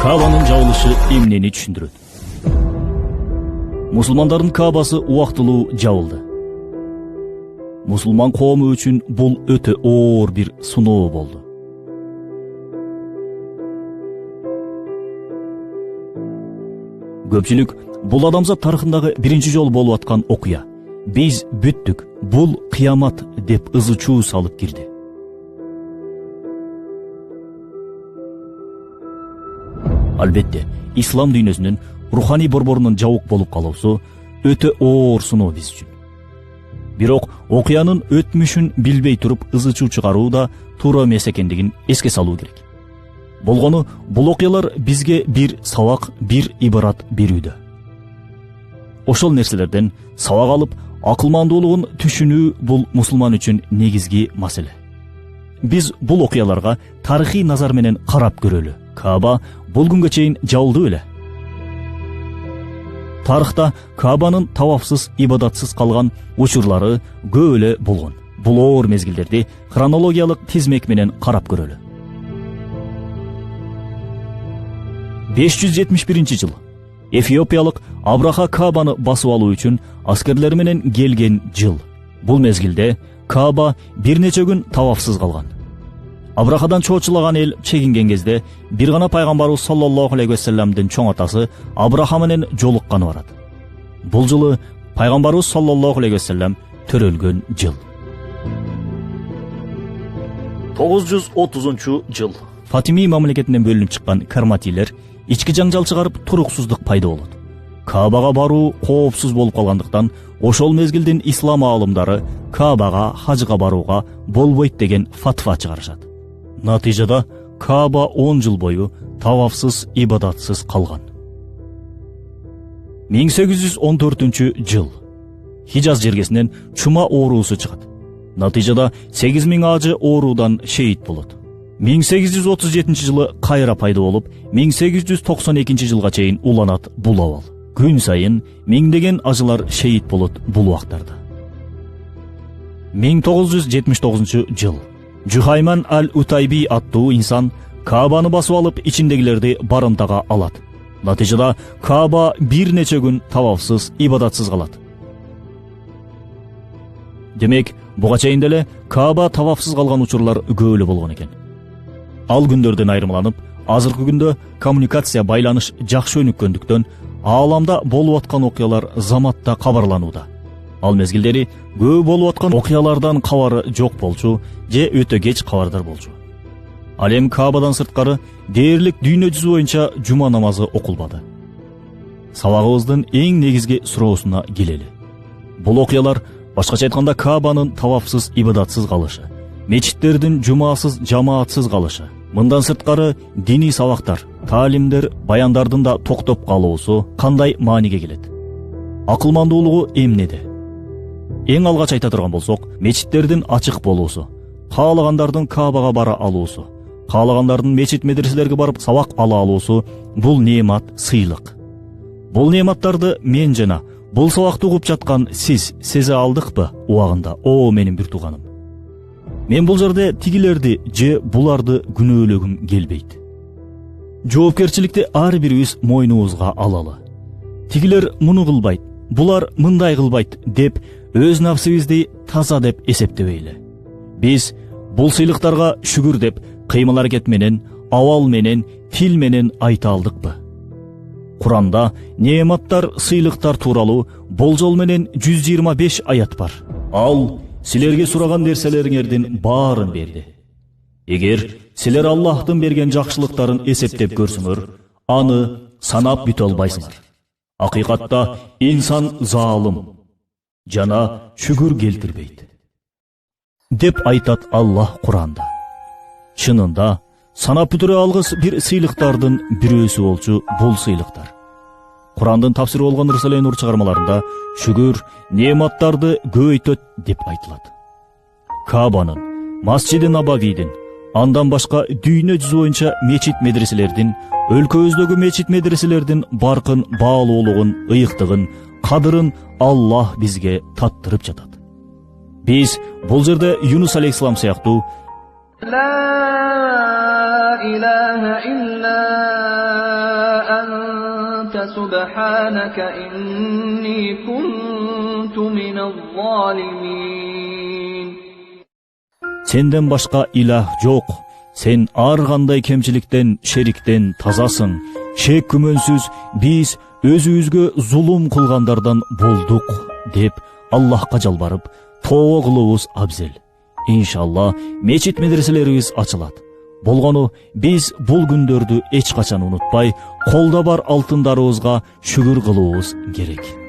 Кабанын жабылышы эмнени түшүндүрөт? Мусулмандардын Кабасы убактылуу жабылды. Мусулман коому үчүн бул өтө оор бир сыноо болду. Көпчүлүк бул адамзат тарыхындагы биринчи жолу болуп аткан окуя. Биз бүттүк, бул кыямат деп ызы-чуу салып кирди. Албетте, ислам дүйнөсүнүн руханий борборунун жабык болуп калуусу өтө оор сыноо биз үчүн. Бирок окуянын өтмүшүн билбей туруп ызы-чуу чыгаруу да туура эмес экендигин эске салуу керек. Болгону бул окуялар бизге бир сабак, бир ибарат берүүдө. Ошол нерселерден сабак алып, акылмандуулугун түшүнүү бул мусулман үчүн негизги маселе. Биз бул окуяларга тарыхый назар менен карап көрөлү. Каба бул күнгө чейин жабылды беле? Тарыхта Кабанын тавафсыз, ибадатсыз калган учурлары көп эле болгон. Бул оор мезгилдерди хронологиялык тизмек менен карап көрөлү. 571 жыл. Эфиопиялык Абраха Кабаны басып алуу үчүн аскерлери менен келген жыл. Бул мезгилде Каба бир нече күн тавафсыз калган. Абрахадан чоочулаган эл чегинген кезде бир гана пайгамбарыбыз саллаллаху алейхи вассаламдын чоң атасы Абраха менен жолукканы барат. Бул жылы пайгамбарыбыз саллаллаху алейхи вассалам төрөлгөн жыл. 930 жыл. Фатими мамлекетинен бөлүнүп чыккан карматилер ички жаңжал чыгарып туруксуздук пайда болот. Кабага баруу коопсуз болуп калгандыктан ошол мезгилдин ислам аалымдары Кабага хажга барууга болбойт деген фатва чыгарышат. Натыйжада Каба 10 жыл бою тавафсыз, ибадатсыз калган. 1814 жыл. Хижаз жергесинен чума оорусу чыгат. Натыйжада 8000 ажы оорудан шейит болот. 1837 жылы кайра пайда болуп, 1892 жылга чейин уланат бул абал. Күн сайын миңдеген ажылар шейит болот бул убактарда. 1979 жыл. Жухайман аль-Утайби аттуу инсан Кабаны басып алып, ичиндегилерди барымтага алат. Натыйжада Каба бир нече күн тавафсыз, ибадатсыз калат. Демек, буга чейин деле Каба тавафсыз калган учурлар көп эле болгон экен. Ал күндөрдөн айырмаланып, азыркы күндө коммуникация, байланыш жакшы өнүккөндүктөн ааламда болуп аткан окуялар заматта кабарланууда. Ал мезгилдери көп болуп аткан окуялардан кабары жок болчу же өтө кеч кабардар болчу. Ал эми Кабадан сырткары дээрлик дүйнө жүзү боюнча жума намазы окулбады. Сабагыбыздын эң негизги суроосуна келели. Бул окуялар башкача айтканда Кабанын тавафсыз, ибадатсыз калышы, мечиттердин жумасыз, жамаатсыз калышы, мындан сырткары диний сабактар, таалимдер, баяндардын да токтоп калуусу кандай мааниге келет? Акылмандуулугу эмнеде? Эң алгач айта турган болсок, мечиттердин ачык болуусу, каалагандардын Кабага бара алуусу, каалагандардын мечит медреселерге барып сабак ала алуусу бул неемат, сыйлык. Бул неематтарды мен жана бул сабакты угуп жаткан сиз сезе алдыкпы убагында, о менин бир тууганым? Мен бул жерде тигилерди же буларды күнөөлөгүм келбейт. Жоопкерчиликти ар бирибиз мойнубузга алалы. Тигилер муну кылбайт, булар мындай кылбайт деп өз нафсыбызды таза деп эсептебейли. Биз бул сыйлыктарга шүгүр деп кыймыл аракет менен, абал менен, тил менен айта алдыкпы? Куранда неематтар, сыйлыктар тууралуу болжол менен 125 аят бар. Ал силерге сураган нерселериңердин баарын берди. Эгер силер Аллахтын берген жакшылыктарын эсептеп көрсөңөр, аны санап бүтө албайсыңар. Акыйкатта инсан заалым жана шүгүр келтирбейт деп айтат Аллах Куранда. Чынында санап бүтүрө алгыс бир сыйлыктардын бирөөсү болчу бул сыйлыктар. Курандын тафсири болгон Рисале Нур чыгармаларында шүгүр неематтарды көбөйтөт деп айтылат. Кабанын, Масжиди Набавийдин, андан башка дүйнө жүзү боюнча мечит медреселердин, өлкөбүздөгү мечит медреселердин баркын, баалуулугун, ыйыктыгын, кадырын Аллах бизге таттырып жатат. Биз бул жерде Юнус алейхиссалам сыяктуу لا إله إلا أنت سبحانك إني كنت من الظالمين. Senden başka ilah yok. Sen ar qanday kemçilikten, şerikten tazasın. Şek kümönsüz biz özübüzgө zulum kılgandardan bulduk dep Allahqa jalbarıp tooba kılыбыз абзел. İnşallah meçit medreselerimiz açılat. Болгону biz bul gündördü eç kaçan unutpay, kolda bar altındarыбызга şükür kılыбыз керек.